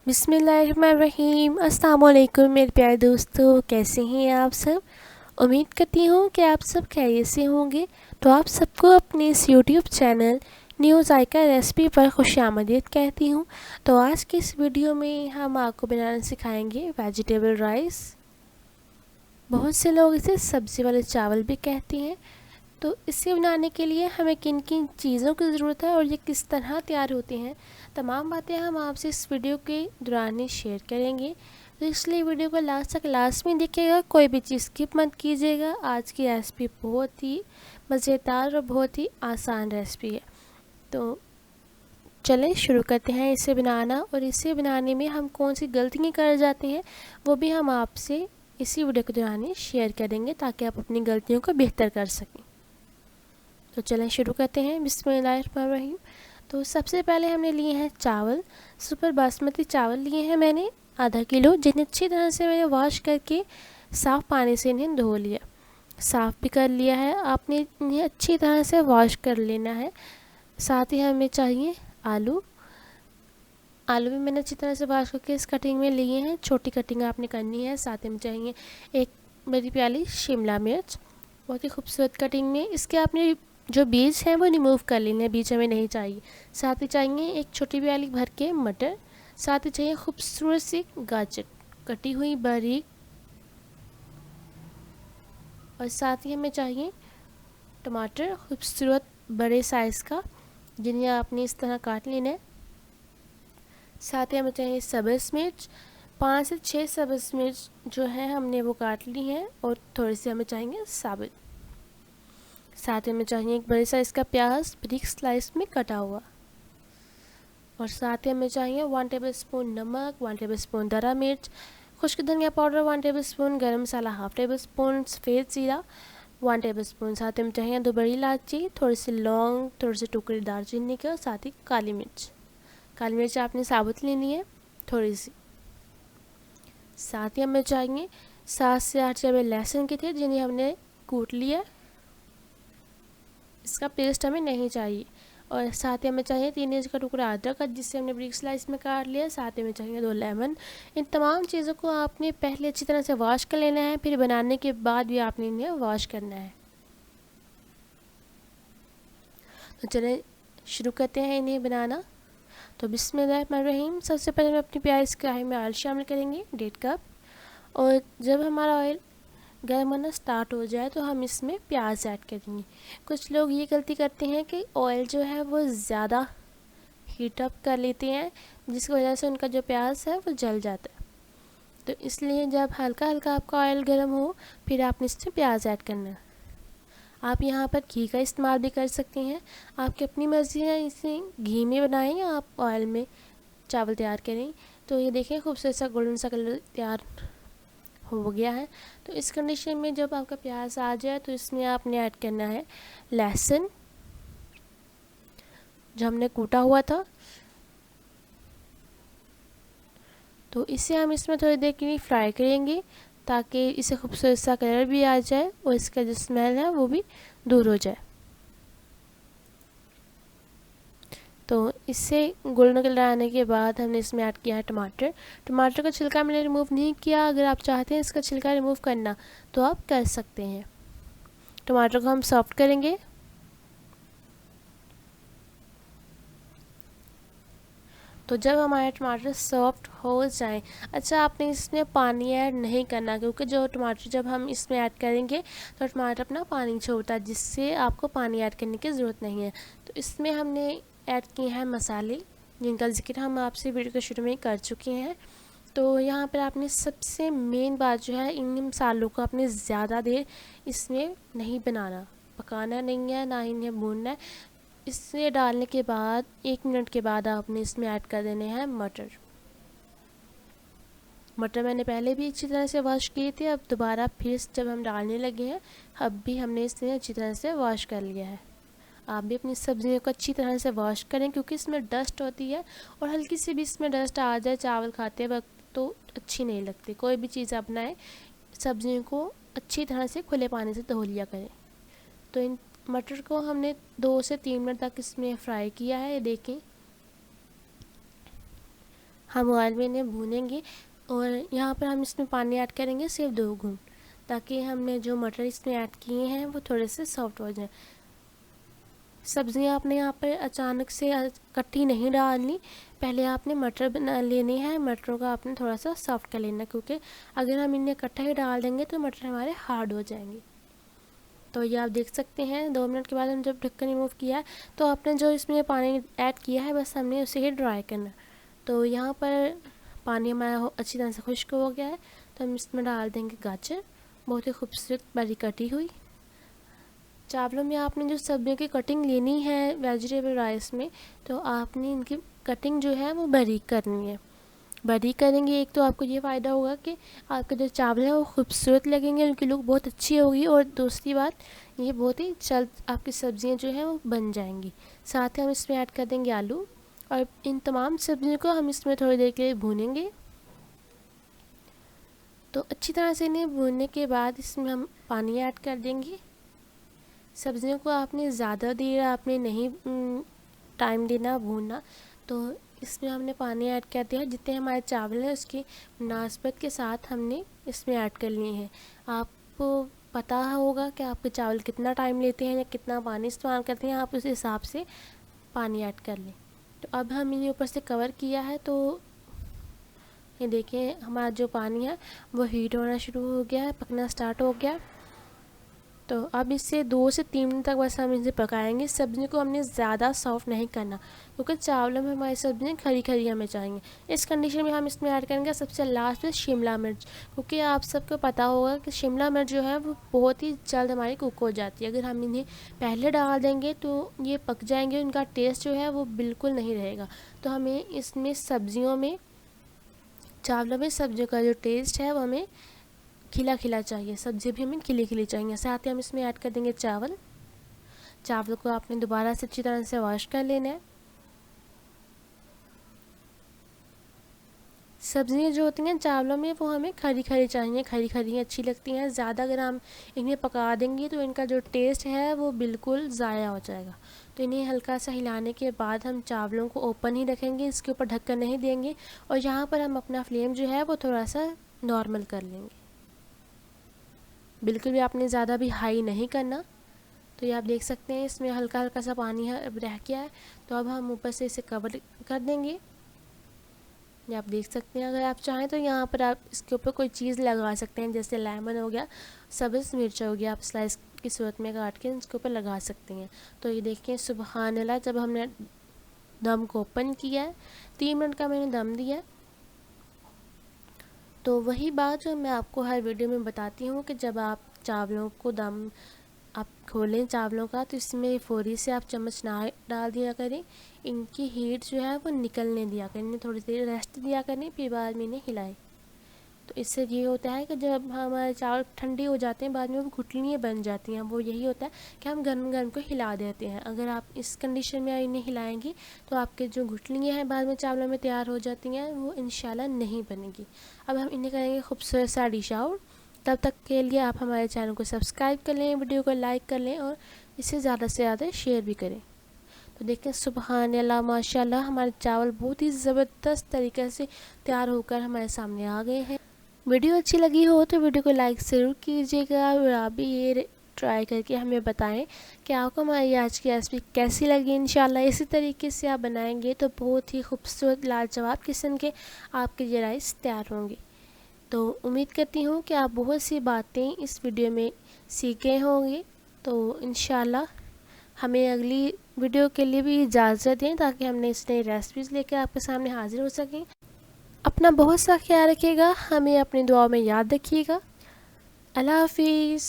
बिस्मिल्लाहिर्रहमानिर्रहीम। अस्सलाम वालेकुम मेरे प्यारे दोस्तों, कैसे हैं आप सब। उम्मीद करती हूँ कि आप सब खैरियत से होंगे। तो आप सबको अपने इस यूट्यूब चैनल न्यू जायका रेसिपी पर खुशामदीद कहती हूँ। तो आज की इस वीडियो में हम आपको बनाना सिखाएंगे वेजिटेबल राइस। बहुत से लोग इसे सब्ज़ी वाले चावल भी कहते हैं। तो इसे बनाने के लिए हमें किन किन चीज़ों की ज़रूरत है और ये किस तरह तैयार होते हैं, तमाम बातें हम आपसे इस वीडियो के दौरान ही शेयर करेंगे। तो इसलिए वीडियो को लास्ट तक लास्ट में देखिएगा, कोई भी चीज़ स्किप मत कीजिएगा। आज की रेसिपी बहुत ही मज़ेदार और बहुत ही आसान रेसिपी है। तो चलें शुरू करते हैं इसे बनाना। और इसे बनाने में हम कौन सी गलतियाँ कर जाते हैं वो भी हम आपसे इसी वीडियो के दौरान ही शेयर करेंगे, ताकि आप अपनी गलतियों को बेहतर कर सकें। तो चलें शुरू करते हैं। बिस्मिल्लाहिर्रहमानिर्रहीम। तो सबसे पहले हमने लिए हैं चावल। सुपर बासमती चावल लिए हैं मैंने आधा किलो, जिन्हें अच्छी तरह से मैंने वॉश करके साफ़ पानी से इन्हें धो लिया, साफ़ भी कर लिया है। आपने इन्हें अच्छी तरह से वॉश कर लेना है। साथ ही हमें चाहिए आलू। आलू भी मैंने अच्छी तरह से वॉश करके इस कटिंग में लिए हैं, छोटी कटिंग आपने करनी है। साथ ही में चाहिए एक बड़ी प्याली शिमला मिर्च, बहुत ही खूबसूरत कटिंग में। इसके आपने जो बीज हैं वो रिमूव कर लेने हैं, बीज हमें नहीं चाहिए। साथ ही चाहिए एक छोटी प्याली भर के मटर। साथ ही चाहिए खूबसूरत सी गाजर कटी हुई बारीक। और साथ ही हमें चाहिए टमाटर खूबसूरत बड़े साइज़ का, जिन्हें आपने इस तरह काट लेना है। साथ ही हमें चाहिए सब्ज़ मिर्च, 5 से 6 सब्ज़ मिर्च जो है हमने वो काट ली हैं। और थोड़ी सी हमें चाहिए साबुत। साथ ही हमें चाहिए एक बड़े साइज़ का प्याज बारीक स्लाइस में कटा हुआ। और साथ ही हमें चाहिए 1 टेबलस्पून नमक, 1 टेबलस्पून दरा मिर्च, खुश्क धनिया पाउडर 1 टेबलस्पून, गरम मसाला 1/2 टेबलस्पून, सफ़ेद ज़ीरा 1 टेबलस्पून। साथ ही हमें चाहिए 2 बड़ी इलायची, थोड़ी सी लौंग, थोड़े से टुकड़े दालचीनी के, और साथ ही काली मिर्च। काली मिर्च आपने साबुत लेनी है थोड़ी सी। साथ ही हमें चाहिए 7 से 8 जबे लहसुन के थे, जिन्हें हमने कूट लिया। इसका पेस्ट हमें नहीं चाहिए। और साथ ही हमें चाहिए 3 इंच का टुकड़ा अदरक का, जिससे हमने ब्रिक स्लाइस में काट लिया। साथ ही हमें चाहिए 2 लेमन। इन तमाम चीज़ों को आपने पहले अच्छी तरह से वॉश कर लेना है, फिर बनाने के बाद भी आपने इन्हें वॉश करना है। तो चलिए शुरू करते हैं इन्हें बनाना। तो बिस्मिल्लाहिर्रहमानिर्रहीम। सबसे पहले हम अपनी प्याज कढ़ाई में ऑयल शामिल करेंगे 1.5 कप। और जब हमारा ऑयल गर्म होना स्टार्ट हो जाए तो हम इसमें प्याज ऐड करेंगे। कुछ लोग ये गलती करते हैं कि ऑयल जो है वो ज़्यादा हीट अप कर लेते हैं, जिसकी वजह से उनका जो प्याज है वो जल जाता है। तो इसलिए जब हल्का हल्का आपका ऑयल गर्म हो, फिर आपने इसमें प्याज ऐड करना है। आप यहाँ पर घी का इस्तेमाल भी कर सकते हैं, आपकी अपनी मर्ज़ी है। इसे घी में बनाएं या आप ऑयल में चावल तैयार करें। तो ये देखें खूबसूरत सा गोल्डन सा कलर तैयार हो गया है। तो इस कंडीशन में जब आपका प्याज आ जाए तो इसमें आपने ऐड करना है लहसुन, जो हमने कूटा हुआ था। तो इसे हम इसमें थोड़ी देर के लिए फ्राई करेंगे, ताकि इसे खूबसूरत सा कलर भी आ जाए और इसका जो स्मेल है वो भी दूर हो जाए। तो इससे गोल्डन कलर आने के बाद हमने इसमें ऐड किया है टमाटर। टमाटर का छिलका मैंने रिमूव नहीं किया। अगर आप चाहते हैं इसका छिलका रिमूव करना तो आप कर सकते हैं। टमाटर को हम सॉफ्ट करेंगे। तो जब हमारे टमाटर सॉफ्ट हो जाएं, अच्छा आपने इसमें पानी ऐड नहीं करना, क्योंकि जो टमाटर जब हम इसमें ऐड करेंगे तो टमाटर अपना पानी छोड़ता है, जिससे आपको पानी ऐड करने की ज़रूरत नहीं है। तो इसमें हमने ऐड किए हैं मसाले, जिनका जिक्र हम आपसे वीडियो के शुरू में कर चुके हैं। तो यहाँ पर आपने सबसे मेन बात जो है, इन मसालों को आपने ज़्यादा देर इसमें नहीं बनाना, पकाना नहीं है, ना ही इन्हें भूनना है। इसे डालने के बाद 1 मिनट के बाद आपने इसमें ऐड कर देने हैं मटर। मटर मैंने पहले भी अच्छी तरह से वॉश किए थे, अब दोबारा फिर जब हम डालने लगे हैं, अब भी हमने इसे अच्छी तरह से वॉश कर लिया है। आप भी अपनी सब्जियों को अच्छी तरह से वॉश करें, क्योंकि इसमें डस्ट होती है, और हल्की सी भी इसमें डस्ट आ जाए चावल खाते वक्त तो अच्छी नहीं लगती। कोई भी चीज़ आप बनाएं, सब्जियों को अच्छी तरह से खुले पानी से धो लिया करें। तो इन मटर को हमने 2 से 3 मिनट तक इसमें फ्राई किया है। ये देखें हम ऑयल में इन्हें भूनेंगे। और यहाँ पर हम इसमें पानी ऐड करेंगे सिर्फ 2 घूंट, ताकि हमने जो मटर इसमें ऐड किए हैं वो थोड़े से सॉफ्ट हो जाएं। सब्ज़ियाँ आपने यहाँ पर अचानक से इकट्ठी नहीं डालनी, पहले आपने मटर बना लेने हैं। मटरों का आपने थोड़ा सा सॉफ्ट कर लेना, क्योंकि अगर हम इन्हें इकट्ठा ही डाल देंगे तो मटर हमारे हार्ड हो जाएंगे। तो ये आप देख सकते हैं 2 मिनट के बाद हम जब ढक्कन रिमूव किया है तो आपने जो इसमें पानी ऐड किया है बस हमने उसे ही ड्राई करना। तो यहाँ पर पानी हमारा अच्छी तरह से खुश्क हो गया है, तो हम इसमें डाल देंगे गाजर, बहुत ही खूबसूरत बारीक कटी हुई। चावलों में आपने जो सब्जियों की कटिंग लेनी है वेजिटेबल राइस में, तो आपने इनकी कटिंग जो है वो बारीक करनी है। बारीक करेंगे एक तो आपको ये फ़ायदा होगा कि आपके जो चावल हैं वो खूबसूरत लगेंगे, उनकी लुक बहुत अच्छी होगी, और दूसरी बात ये बहुत ही जल्द आपकी सब्ज़ियाँ जो हैं वो बन जाएंगी। साथ ही हम इसमें ऐड कर देंगे आलू, और इन तमाम सब्जियों को हम इसमें थोड़ी देर के लिए भूनेंगे। तो अच्छी तरह से इन्हें भूनने के बाद इसमें हम पानी ऐड कर देंगे। सब्जियों को आपने ज़्यादा देर आपने नहीं टाइम देना भूनना, तो इसमें हमने पानी ऐड कर दिया। जितने हमारे चावल हैं उसकी मुनासबत के साथ हमने इसमें ऐड कर लिए हैं। आपको पता होगा कि आपके चावल कितना टाइम लेते हैं या कितना पानी इस्तेमाल करते हैं, आप उस हिसाब से पानी ऐड कर लें। तो अब हम इन्हें ऊपर से कवर किया है, तो ये देखिए हमारा जो पानी है वो हीट होना शुरू हो गया है, पकना स्टार्ट हो गया। तो अब इससे 2 से 3 मिनट तक बस हम इसे पकाएंगे। सब्ज़ी को हमने ज़्यादा सॉफ्ट नहीं करना, क्योंकि चावलों में हमारी सब्ज़ियाँ खरी खरी हमें चाहिए। इस कंडीशन में हम इसमें ऐड करेंगे सबसे लास्ट में शिमला मिर्च, क्योंकि आप सबको पता होगा कि शिमला मिर्च जो है वो बहुत ही जल्द हमारी कुक हो जाती है। अगर हम इन्हें पहले डाल देंगे तो ये पक जाएंगे, उनका टेस्ट जो है वो बिल्कुल नहीं रहेगा। तो हमें इसमें सब्ज़ियों में, चावलों में सब्जियों का जो टेस्ट है वो हमें खिला खिला चाहिए, सब्ज़ी भी हमें खिली खिली चाहिए। साथ ही हम इसमें ऐड कर देंगे चावल। चावल को आपने दोबारा से अच्छी तरह से वॉश कर लेना है। सब्ज़ियाँ जो होती हैं चावलों में वो हमें खरी खरी चाहिए, खरी खरी अच्छी लगती हैं। ज़्यादा अगर हम इन्हें पका देंगे तो इनका जो टेस्ट है वो बिल्कुल ज़ाया हो जाएगा। तो इन्हें हल्का सा हिलाने के बाद हम चावलों को ओपन ही रखेंगे, इसके ऊपर ढक्कन नहीं देंगे, और यहाँ पर हम अपना फ्लेम जो है वो थोड़ा सा नॉर्मल कर लेंगे। बिल्कुल भी आपने ज़्यादा भी हाई नहीं करना। तो ये आप देख सकते हैं इसमें हल्का हल्का सा पानी रह गया है, तो अब हम ऊपर से इसे कवर कर देंगे। ये आप देख सकते हैं, अगर आप चाहें तो यहाँ पर आप इसके ऊपर कोई चीज़ लगा सकते हैं, जैसे लेमन हो गया, सब्ज़ मिर्च हो गया, आप स्लाइस की सूरत में काट के इसके ऊपर लगा सकते हैं। तो ये देखिए सुबहान अल्लाह, जब हमने दम को ओपन किया है 3 मिनट का मैंने दम दिया। तो वही बात जो मैं आपको हर वीडियो में बताती हूँ कि जब आप चावलों को दम आप खोलें चावलों का, तो इसमें फ़ौरी से आप चम्मच ना डाल दिया करें, इनकी हीट जो है वो निकलने दिया करें, इन्हें थोड़ी देर रेस्ट दिया करें, फिर बाद में इन्हें हिलाएं। तो इससे ये होता है कि जब हमारे चावल ठंडे हो जाते हैं बाद में वो गुठलियाँ बन जाती हैं, वो यही होता है कि हम गर्म गर्म को हिला देते हैं। अगर आप इस कंडीशन में इन्हें हिलाएंगी तो आपके जो गुठलियाँ हैं बाद में चावलों में तैयार हो जाती हैं, वो इंशाल्लाह नहीं बनेगी। अब हम इन्हें करेंगे खूबसूरत सा डिश आउट। तब तक के लिए आप हमारे चैनल को सब्सक्राइब कर लें, वीडियो को लाइक कर लें, और इसे ज़्यादा से ज़्यादा शेयर भी करें। तो देखें सुबहान अल्लाह माशाल्लाह, हमारे चावल बहुत ही ज़बरदस्त तरीके से तैयार होकर हमारे सामने आ गए हैं। वीडियो अच्छी लगी हो तो वीडियो को लाइक ज़रूर कीजिएगा, और आप भी ये ट्राई करके हमें बताएं कि आपको हमारी आज की रेसिपी कैसी लगी। इंशाल्लाह इसी तरीके से आप बनाएंगे तो बहुत ही खूबसूरत लाजवाब किस्म के आपके ये राइस तैयार होंगे। तो उम्मीद करती हूँ कि आप बहुत सी बातें इस वीडियो में सीखे होंगे। तो इंशाल्लाह हमें अगली वीडियो के लिए भी इजाज़त दें, ताकि हम नई नई रेसिपीज़ लेकर आपके सामने हाजिर हो सकें। अपना बहुत सा ख्याल रखिएगा, हमें अपनी दुआ में याद रखिएगा। अल्लाह हाफिज़।